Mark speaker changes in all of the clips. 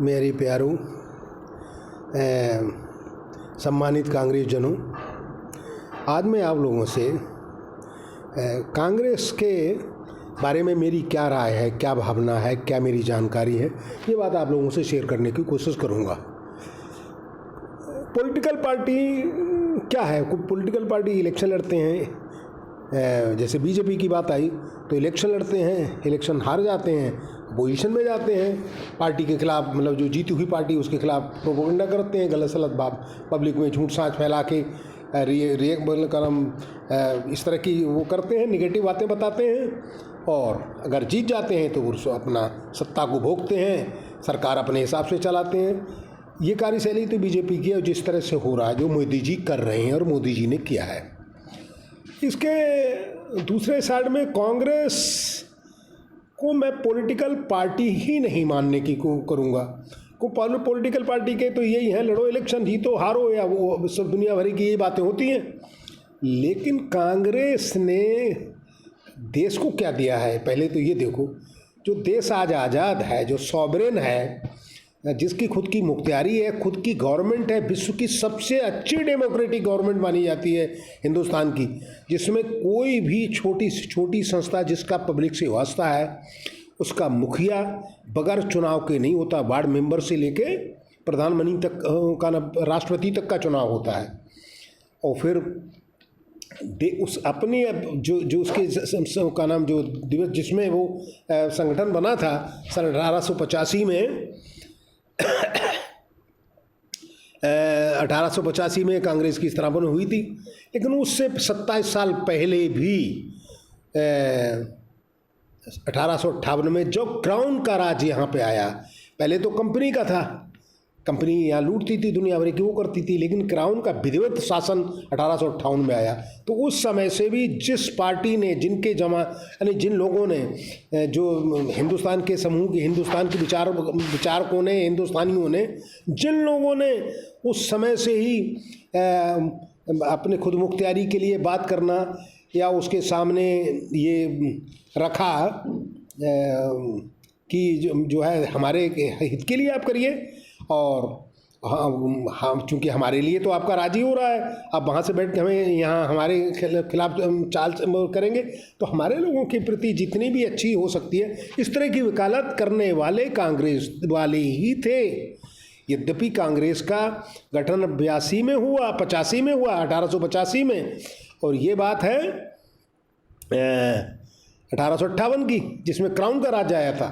Speaker 1: मेरी प्यारों, सम्मानित कांग्रेस जनों, आज मैं आप लोगों से कांग्रेस के बारे में मेरी क्या राय है, क्या भावना है, क्या मेरी जानकारी है, ये बात आप लोगों से शेयर करने की कोशिश करूँगा। पॉलिटिकल पार्टी क्या है? पॉलिटिकल पार्टी इलेक्शन लड़ते हैं। जैसे बीजेपी की बात आई तो इलेक्शन लड़ते हैं, इलेक्शन हार जाते हैं, अपोजिशन में जाते हैं, पार्टी के खिलाफ, मतलब जो जीती हुई पार्टी उसके खिलाफ प्रोपेगेंडा करते हैं, गलत सलत बात पब्लिक में झूठ साँच फैला के इस तरह की वो करते हैं, निगेटिव बातें बताते हैं, और अगर जीत जाते हैं तो वो अपना सत्ता को भोगते हैं, सरकार अपने हिसाब से चलाते हैं। ये कार्यशैली तो बीजेपी की है, जिस तरह से हो रहा है, जो मोदी जी कर रहे हैं और मोदी जी ने किया है। इसके दूसरे साइड में कांग्रेस को मैं पॉलिटिकल पार्टी ही नहीं मानने की करूँगा। पॉलिटिकल पार्टी के तो यही है, लड़ो इलेक्शन, जीतो हारो, या वो सब दुनिया भर की यही बातें होती हैं। लेकिन कांग्रेस ने देश को क्या दिया है? पहले तो ये देखो, जो देश आज आज़ाद है, जो सॉवरेन है, जिसकी खुद की मुख्तियारी है, खुद की गवर्नमेंट है, विश्व की सबसे अच्छी डेमोक्रेटिक गवर्नमेंट मानी जाती है हिंदुस्तान की, जिसमें कोई भी छोटी से छोटी संस्था जिसका पब्लिक से वास्ता है, उसका मुखिया बगैर चुनाव के नहीं होता। वार्ड मेंबर से लेके प्रधानमंत्री तक का, राष्ट्रपति तक का चुनाव होता है। और फिर उस अपनी जो उसके का नाम, जो दिवस जिसमें वो संगठन बना था सन 1885 में 1885 में कांग्रेस की स्थापना हुई थी। लेकिन उससे 27 साल पहले भी 1858 में जो क्राउन का राज यहाँ पे आया, पहले तो कंपनी का था, कंपनी यहाँ लूटती थी, दुनिया भर की वो करती थी, लेकिन क्राउन का विधिवत शासन 1858 में आया। तो उस समय से भी जिस पार्टी ने, यानी जिन लोगों ने, जो हिंदुस्तान के समूह के, हिंदुस्तान के विचारकों ने, हिंदुस्तानियों ने, जिन लोगों ने उस समय से ही अपने खुद मुख्तियारी के लिए बात करना या उसके सामने ये रखा कि जो है हमारे हित के लिए आप करिए, और हम चूँकि हमारे लिए तो आपका राजी हो रहा है, अब वहाँ से बैठ के हमें यहाँ हमारे खिलाफ चाल करेंगे, तो हमारे लोगों के प्रति जितनी भी अच्छी हो सकती है, इस तरह की वकालत करने वाले कांग्रेस वाले ही थे। यद्यपि कांग्रेस का गठन 82 में हुआ, 85 में हुआ, 1885 में, और ये बात है 1858 की, जिसमें क्राउन का राज आया था।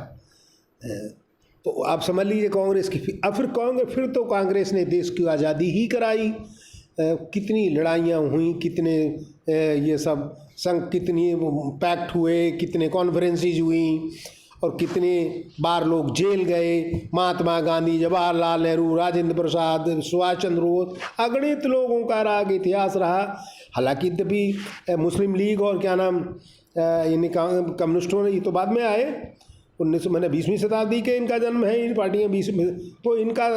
Speaker 1: तो आप समझ लीजिए कांग्रेस की फिर तो कांग्रेस ने देश की आज़ादी ही कराई। कितनी लड़ाइयाँ हुई, कितने ये सब संघ, कितनी पैक्ट हुए, कितने कॉन्फ्रेंसेस हुई, और कितने बार लोग जेल गए। महात्मा गांधी, जवाहरलाल नेहरू, राजेंद्र प्रसाद, सुभाष चंद्र बोस, अगणित लोगों का राग इतिहास रहा। हालांकि तभी मुस्लिम लीग और क्या नाम, यानी कम्युनिस्टों ने, ये तो बाद में आए, 20वीं शताब्दी के इनका जन्म है, इन पार्टियां 20 में, तो इनका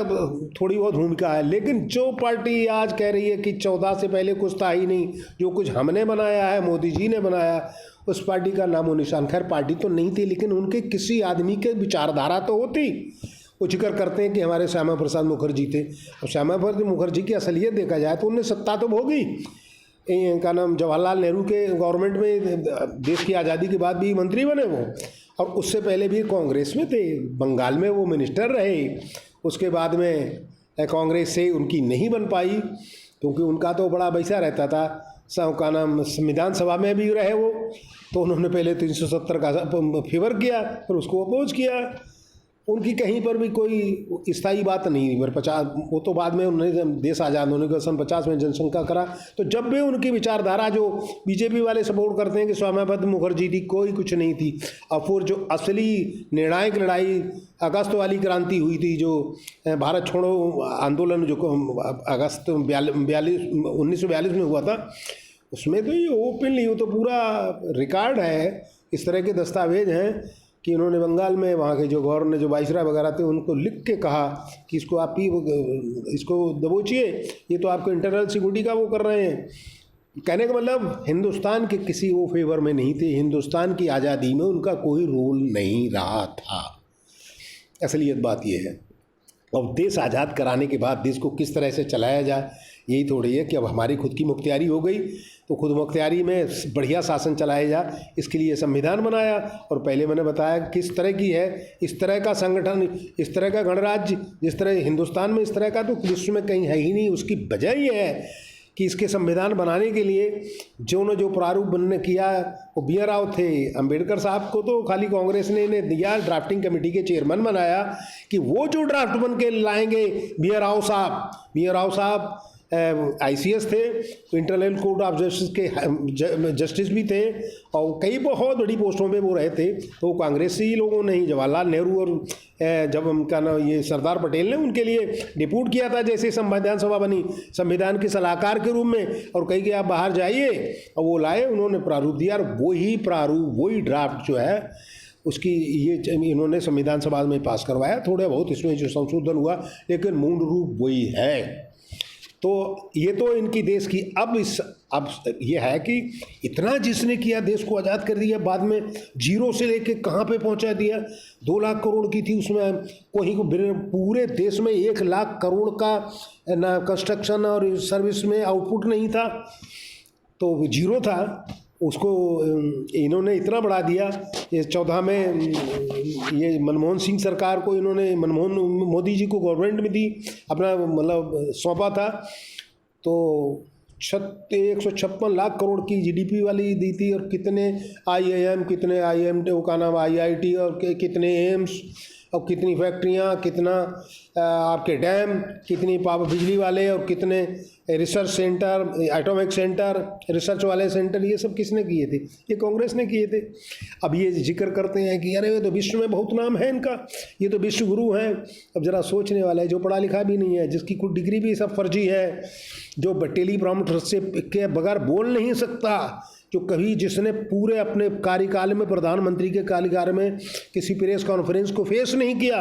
Speaker 1: थोड़ी बहुत भूमिका है। लेकिन जो पार्टी आज कह रही है कि 14 से पहले कुछ था ही नहीं, जो कुछ हमने बनाया है, मोदी जी ने बनाया, उस पार्टी का नामो निशान। खैर पार्टी तो नहीं थी, लेकिन उनके किसी आदमी के विचारधारा तो होती। वो जिक्र करते हैं कि हमारे श्यामा प्रसाद मुखर्जी थे, और श्यामा प्रसाद मुखर्जी की असलियत देखा जाए तो उनने सत्ता तो भोगी। का नाम जवाहरलाल नेहरू के गवर्नमेंट में देश की आज़ादी के बाद भी मंत्री बने वो, और उससे पहले भी कांग्रेस में थे, बंगाल में वो मिनिस्टर रहे। उसके बाद में कांग्रेस से उनकी नहीं बन पाई, क्योंकि उनका तो बड़ा वैसा रहता था, का नाम संविधान सभा में भी रहे वो, तो उन्होंने पहले 370 का फेवर किया, फिर उसको अपोज किया। उनकी कहीं पर भी कोई स्थायी बात नहीं हुई। 50, वो तो बाद में उन्होंने देश आज़ाद होने के सन 50 में जनसंख्या करा, तो जब भी उनकी विचारधारा, जो बीजेपी वाले सपोर्ट करते हैं कि श्यामाप्रसाद मुखर्जी थी, कोई कुछ नहीं थी। और फिर जो असली निर्णायक लड़ाई अगस्त वाली क्रांति हुई थी, जो भारत छोड़ो आंदोलन, जो अगस्त 1942 में हुआ था, उसमें तो ये ओपनली, वो तो पूरा रिकॉर्ड है, इस तरह के दस्तावेज हैं कि उन्होंने बंगाल में वहाँ के जो गवर्नर, जो वाइसराय वगैरह थे, उनको लिख के कहा कि इसको आप ही इसको दबोचिए, ये तो आपको इंटरनल सिक्योरिटी का वो कर रहे हैं। कहने का मतलब हिंदुस्तान के किसी वो फेवर में नहीं थे, हिंदुस्तान की आज़ादी में उनका कोई रोल नहीं रहा था। असलियत बात ये है। अब देश आज़ाद कराने के बाद देश को किस तरह से चलाया जाए, यही थोड़ी है कि अब हमारी खुद की मुख्तियारी हो गई तो खुद मुख्तियारी में बढ़िया शासन चलाया जाए, इसके लिए संविधान बनाया। और पहले मैंने बताया किस तरह की है, इस तरह का संगठन, इस तरह का गणराज्य जिस तरह हिंदुस्तान में, इस तरह का तो विश्व में कहीं है ही नहीं। उसकी वजह ये है कि इसके संविधान बनाने के लिए जो प्रारूप बनने किया वो बी आर राव थे। अंबेडकर साहब को तो खाली कांग्रेस ने इन्हें दिया, ड्राफ्टिंग कमेटी के चेयरमैन बनाया कि वो जो ड्राफ्ट बन के लाएंगे। बी आर राव साहब ICS थे, इंटरनेशनल कोर्ट ऑफ जस्टिस के जस्टिस भी थे और कई बहुत बड़ी पोस्टों पे वो रहे थे। तो कांग्रेसी लोगों ने ही, जवाहरलाल नेहरू और जब उनका ना ये सरदार पटेल ने उनके लिए डिप्यूट किया था, जैसे संविधान सभा बनी संविधान के सलाहकार के रूप में, और कही कि आप बाहर जाइए, और वो लाए, उन्होंने प्रारूप दिया। और वही प्रारूप, वही ड्राफ्ट जो है उसकी ये इन्होंने संविधान सभा में पास करवाया। थोड़े बहुत इसमें जो संशोधन हुआ, लेकिन मूल रूप वही है। तो ये तो इनकी देश की अब ये है कि इतना जिसने किया, देश को आज़ाद कर दिया, बाद में जीरो से लेके कहाँ पे पहुँचा दिया। 2 लाख करोड़ की थी, उसमें कोई को पूरे देश में 1 लाख करोड़ का ना कंस्ट्रक्शन और सर्विस में आउटपुट नहीं था, तो जीरो था। उसको इन्होंने इतना बढ़ा दिया। ये 14 में ये मनमोहन सिंह सरकार को इन्होंने, मोदी जी को गवर्नमेंट में दी, अपना मतलब सौंपा था, तो 156 लाख करोड़ की GDP वाली दी थी। और कितने IIM वो का नाम IIT, और कितने एम्स, और कितनी फैक्ट्रियाँ, कितना आपके डैम, कितनी पावर बिजली वाले, और कितने research centre, atomic centre, research वाले सेंटर, ये सब किसने किए थे? ये कांग्रेस ने किए थे। अब ये जिक्र करते हैं कि अरे ये तो विश्व में बहुत नाम है इनका, ये तो विश्व गुरु हैं। अब ज़रा सोचने वाला है, जो पढ़ा लिखा भी नहीं है, जिसकी कोई डिग्री भी सब फर्जी है, जो टेली प्रॉम्प्टर से के बगैर बोल नहीं सकता, जो कभी जिसने पूरे अपने कार्यकाल में, प्रधानमंत्री के कार्यकाल में किसी प्रेस कॉन्फ्रेंस को फेस नहीं किया,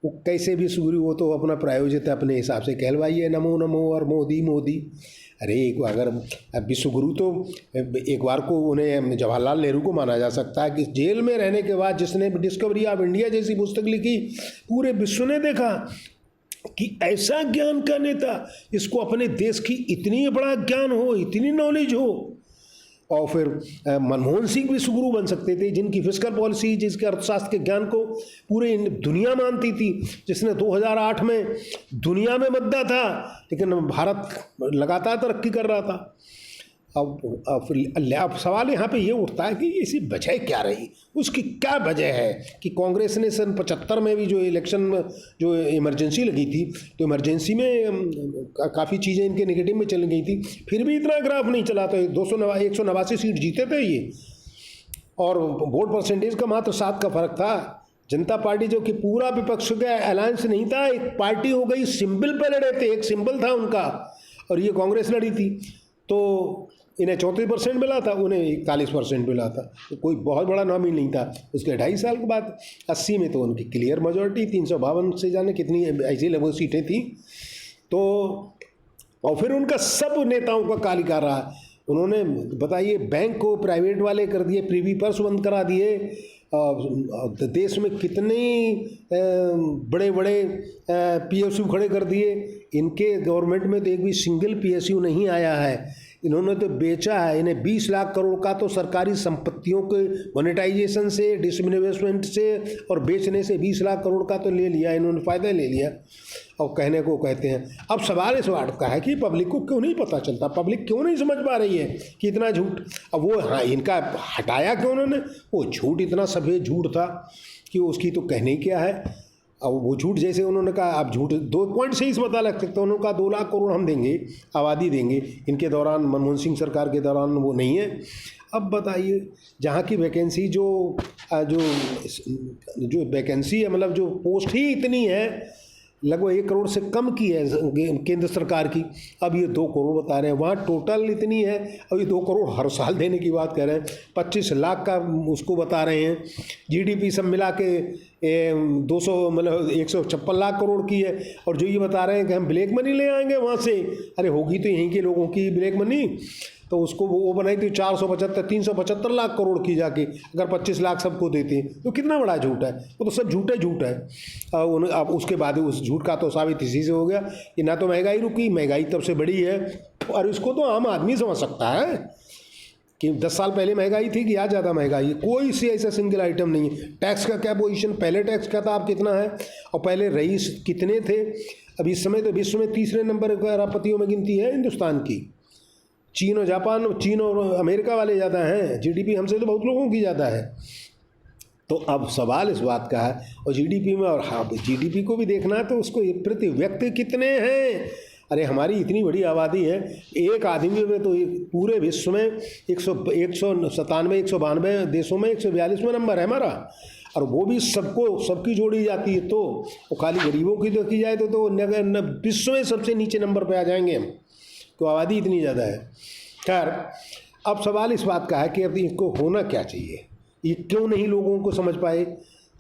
Speaker 1: वो कैसे भी सुगुरु, वो तो अपना प्रायोजित अपने हिसाब से कहलवाइए, नमो नमो और मोदी मोदी। अरे अगर विश्व गुरु तो एक बार को उन्हें जवाहरलाल नेहरू को माना जा सकता है कि जेल में रहने के बाद जिसने डिस्कवरी ऑफ इंडिया जैसी पुस्तक लिखी, पूरे विश्व ने देखा कि ऐसा ज्ञान का नेता, इसको अपने देश की इतनी बड़ा ज्ञान हो, इतनी नॉलेज हो। और फिर मनमोहन सिंह विश्व गुरु बन सकते थे, जिनकी फिस्कल पॉलिसी, जिसके अर्थशास्त्र के ज्ञान को पूरे दुनिया मानती थी, जिसने 2008 में दुनिया में मद्दा था, लेकिन भारत लगातार तरक्की कर रहा था। अब सवाल यहाँ पे ये उठता है कि इसी वजह क्या रही, उसकी क्या वजह है कि कांग्रेस ने सन 75 में भी जो इलेक्शन में जो इमरजेंसी लगी थी, तो इमरजेंसी में काफ़ी चीज़ें इनके नेगेटिव में चली गई थी, फिर भी इतना ग्राफ नहीं चला। तो 189 सीट जीते थे ये, और वोट परसेंटेज का मात्र 7 का फर्क था। जनता पार्टी जो कि पूरा विपक्ष का अलायंस नहीं था, एक पार्टी हो गई, सिंबल पे लड़े थे, एक सिंबल था उनका, और ये कांग्रेस लड़ी थी। तो इन्हें 34% मिला था, उन्हें 41% मिला था, तो कोई बहुत बड़ा नामी नहीं था। उसके 2.5 साल के बाद 80 में तो उनकी क्लियर मेजॉरिटी, 352 से जाने कितनी ऐसी लगभग सीटें थी। तो और फिर उनका सब नेताओं का कार्यकाल रहा। उन्होंने बताइए, बैंक को प्राइवेट वाले कर दिए, प्रीवी पर्स बंद करा दिए, देश में कितने बड़े बड़े PSU खड़े कर दिए। इनके गवर्नमेंट में तो एक भी सिंगल PSU नहीं आया है। इन्होंने तो बेचा है, इन्हें 20 लाख करोड़ का तो सरकारी संपत्तियों के मोनेटाइजेशन से, डिसइन्वेस्टमेंट से और बेचने से 20 लाख करोड़ का तो ले लिया इन्होंने, फ़ायदा ले लिया। और कहने को कहते हैं। अब सवाल इस बात का है कि पब्लिक को क्यों नहीं पता चलता, पब्लिक क्यों नहीं समझ पा रही है कि इतना झूठ। अब वो हाँ, इनका हटाया क्यों उन्होंने, वो झूठ इतना सफ़ेद झूठ था कि उसकी तो कहने क्या है। अब वो झूठ जैसे उन्होंने कहा, अब झूठ 2 पॉइंट से ही पता लग सकता है। उन्होंने कहा 2 लाख करोड़ हम देंगे, आबादी देंगे। इनके दौरान, मनमोहन सिंह सरकार के दौरान वो नहीं है। अब बताइए, जहाँ की वैकेंसी जो वैकेंसी है, मतलब जो पोस्ट ही इतनी है, लगभग 1 करोड़ से कम की है केंद्र सरकार की, अब ये 2 करोड़ बता रहे हैं। वहाँ टोटल इतनी है, अब ये 2 करोड़ हर साल देने की बात कर रहे हैं। 25 लाख का उसको बता रहे हैं। GDP सब मिला के 200 मतलब 156 लाख करोड़ की है, और जो ये बता रहे हैं कि हम ब्लैक मनी ले आएंगे वहाँ से, अरे होगी तो यहीं के लोगों की ब्लैक मनी, तो उसको वो बनाई थी 375 लाख करोड़ की जाके, अगर 25 लाख सबको देते हैं तो कितना बड़ा झूठ है, वो तो सब झूठ है। अब उसके बाद उस झूठ का तो साबित इसी से हो गया कि ना तो महंगाई रुकी, महंगाई तब से बढ़ी है, और इसको तो आम आदमी समझ सकता है कि 10 साल पहले महंगाई थी कि आज ज़्यादा महंगाई है। कोई सी ऐसा सिंगल आइटम नहीं है। टैक्स का क्या पोजीशन, पहले टैक्स का था, अब कितना है, और पहले रईस कितने थे। अब इस समय तो विश्व में तीसरे नंबर पर अरबपतियों में गिनती है हिंदुस्तान की। चीन और अमेरिका वाले ज़्यादा हैं, जीडीपी हमसे तो बहुत लोगों की ज़्यादा है। तो अब सवाल इस बात का है, और जीडीपी में, और हाँ जीडीपी को भी देखना है तो उसको प्रति व्यक्ति कितने हैं। अरे हमारी इतनी बड़ी आबादी है, एक आदमी में तो पूरे विश्व में 192 देशों में 142वां नंबर है हमारा, और वो भी सबकी जोड़ी जाती है तो वो खाली गरीबों की देखी जाए तो विश्व में सबसे नीचे नंबर पे आ जाएंगे हम, तो आबादी इतनी ज़्यादा है। खैर, अब सवाल इस बात का है कि अब इनको होना क्या चाहिए, ये क्यों नहीं लोगों को समझ पाए।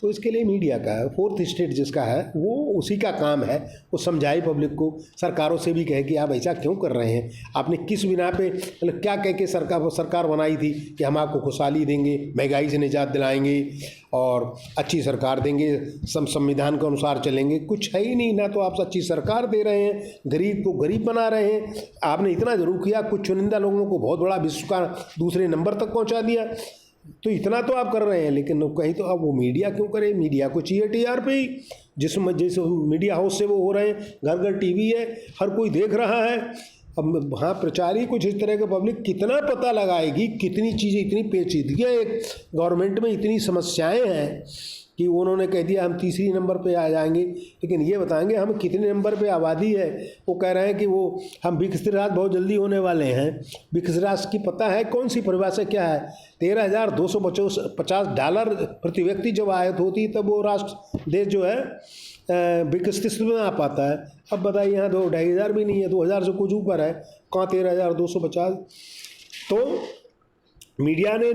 Speaker 1: तो इसके लिए मीडिया का है, फोर्थ स्टेट जिसका है वो उसी का काम है, वो समझाए पब्लिक को, सरकारों से भी कहे कि आप ऐसा क्यों कर रहे हैं, आपने किस बिना पे, मतलब क्या कह के सरकार बनाई थी कि हम आपको खुशहाली देंगे, महंगाई से निजात दिलाएंगे और अच्छी सरकार देंगे, संविधान के अनुसार चलेंगे। कुछ है ही नहीं, ना तो आप अच्छी सरकार दे रहे हैं, गरीब को गरीब बना रहे हैं। आपने इतना जरूर किया, कुछ चुनिंदा लोगों को बहुत बड़ा विश्व का दूसरे नंबर तक पहुंचा दिया, तो इतना तो आप कर रहे हैं, लेकिन कहीं तो अब वो मीडिया क्यों करे, मीडिया को चाहिए टीआरपी, जिस मीडिया हाउस से वो हो रहे हैं, घर घर टीवी है, हर कोई देख रहा है। अब हाँ प्रचार ही कुछ इस तरह का, पब्लिक कितना पता लगाएगी, कितनी चीज़ें, इतनी पेचीदगियाँ एक गवर्नमेंट में, इतनी समस्याएं हैं कि उन्होंने कह दिया हम तीसरी नंबर पे आ जाएंगे, लेकिन ये बताएंगे हम कितने नंबर पे आबादी है। वो कह रहे हैं कि वो हम विकसित राष्ट्र बहुत जल्दी होने वाले हैं। विकसित राष्ट्र की पता है कौन सी परिभाषा क्या है, $13,250 प्रति व्यक्ति जब आयत होती तब वो राष्ट्र देश जो है विकसित में आ पाता है। अब बताइए यहाँ 2,500 भी नहीं है, 2,000 से कुछ ऊपर है, कहाँ 13,250। तो मीडिया ने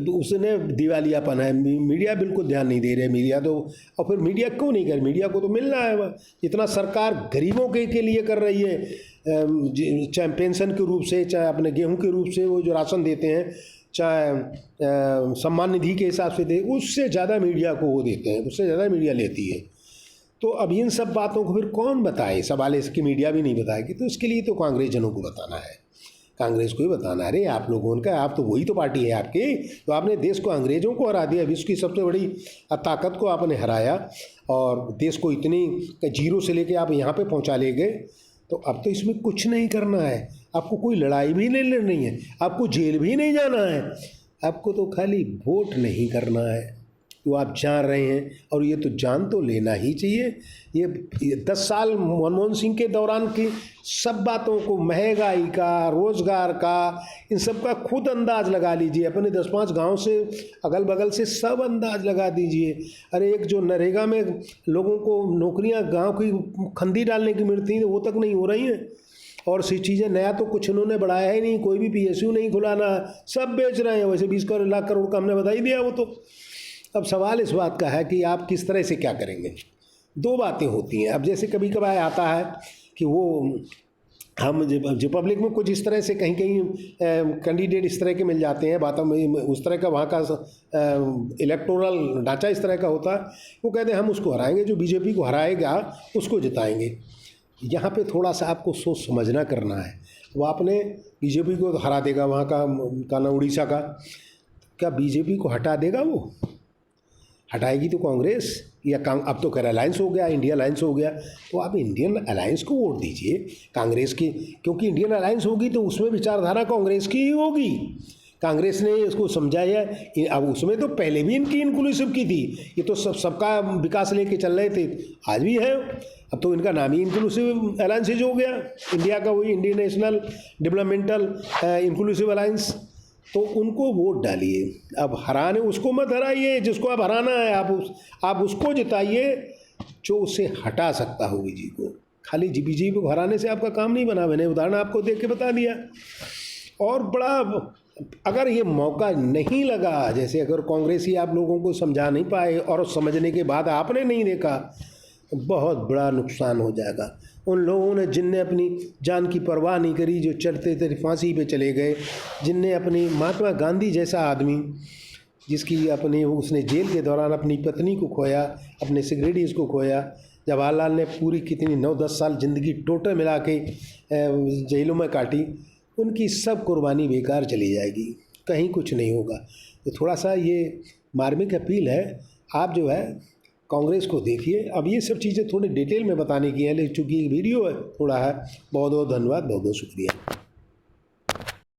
Speaker 1: उसने दिवालियापन है, मीडिया बिल्कुल ध्यान नहीं दे रहे मीडिया तो। और फिर मीडिया क्यों नहीं कर, मीडिया को तो मिलना है जितना सरकार गरीबों के लिए कर रही है, चाहे पेंशन के रूप से, चाहे अपने गेहूं के रूप से वो जो राशन देते हैं, चाहे सम्मान निधि के हिसाब से दे, उससे ज़्यादा मीडिया को वो देते हैं, उससे ज़्यादा मीडिया लेती है। तो अब इन सब बातों को फिर कौन बताए, सवाल इसकी मीडिया भी नहीं बताएगी, तो इसके लिए तो कांग्रेस जनों को बताना है, कांग्रेस को ही बताना है। अरे आप लोगों का, आप तो वही तो पार्टी है आपकी, तो आपने देश को अंग्रेज़ों को हरा दिया, विश्व की सबसे बड़ी ताकत को आपने हराया, और देश को इतनी जीरो से लेके आप यहाँ पे पहुँचा ले गए। तो अब तो इसमें कुछ नहीं करना है, आपको कोई लड़ाई भी नहीं लड़नी है, आपको जेल भी नहीं जाना है, आपको तो खाली वोट नहीं करना है। तो आप जान रहे हैं, और ये तो जान तो लेना ही चाहिए। ये 10 साल मनमोहन सिंह के दौरान की सब बातों को, महंगाई का, रोज़गार का, इन सब का खुद अंदाज़ लगा लीजिए, अपने 10-5 गांव से अगल बगल से सब अंदाज़ लगा दीजिए। अरे एक जो नरेगा में लोगों को नौकरियां गांव की खंदी डालने की मिलती थी वो तक नहीं हो रही हैं, और सी चीज़ें नया तो कुछ उन्होंने बढ़ाया ही नहीं, कोई भी PSU नहीं खुलाना, सब बेच रहे हैं। वैसे 20 लाख करोड़ का हमने बता ही दिया वो तो। अब सवाल इस बात का है कि आप किस तरह से क्या करेंगे। दो बातें होती हैं, अब जैसे कभी कभार आता है कि वो हम जो पब्लिक में कुछ इस तरह से कहीं कैंडिडेट इस तरह के मिल जाते हैं, बातों में उस तरह का वहाँ का इलेक्टोरल ढांचा इस तरह का होता है, वो कहते हैं हम उसको हराएंगे, जो बीजेपी को हराएगा उसको जिताएंगे। यहाँ पे थोड़ा सा आपको सोच समझना करना है। वो आपने बीजेपी को हरा देगा, वहाँ का ना उड़ीसा का, क्या बीजेपी को हटा देगा? वो हटाएगी तो कांग्रेस, या अब तो खैर अलायंस हो गया, इंडिया अलायंस हो गया, तो आप इंडियन अलायंस को वोट दीजिए, कांग्रेस की, क्योंकि इंडियन अलायंस होगी तो उसमें विचारधारा कांग्रेस की ही होगी। कांग्रेस ने इसको समझाया, अब उसमें तो पहले भी इनकी इंक्लूसिव की थी, ये तो सबका विकास लेके चल रहे थे, आज भी है। अब तो इनका नाम ही इंक्लूसिव अलायंस हो गया, इंडिया का वही Indian national developmental inclusive alliance. तो उनको वोट डालिए। अब हराने उसको मत हराइए जिसको आप हराना है, आप उसको जिताइए जो उसे हटा सकता हो बीजेपी को। खाली बीजेपी को हराने से आपका काम नहीं बना, मैंने उदाहरण आपको देख के बता दिया। और बड़ा अगर ये मौका नहीं लगा, जैसे अगर कांग्रेसी आप लोगों को समझा नहीं पाए और समझने के बाद आपने नहीं देखा, तो बहुत बड़ा नुकसान हो जाएगा। उन लोगों ने जिनने अपनी जान की परवाह नहीं करी, जो चढ़ते थे फांसी पे चले गए, जिनने अपनी महात्मा गांधी जैसा आदमी जिसकी अपनी उसने जेल के दौरान अपनी पत्नी को खोया, अपने सिगरेटिस को खोया, जवाहरलाल ने पूरी कितनी 9-10 साल ज़िंदगी टोटल मिला के जेलों में काटी, उनकी सब कुर्बानी बेकार चली जाएगी, कहीं कुछ नहीं होगा। तो थोड़ा सा ये मार्मिक अपील है, आप जो है कांग्रेस को देखिए। अब ये सब चीज़ें थोड़ी डिटेल में बताने की हैं, लेकिन चूँकि वीडियो है थोड़ा है। बहुत बहुत धन्यवाद, बहुत बहुत शुक्रिया।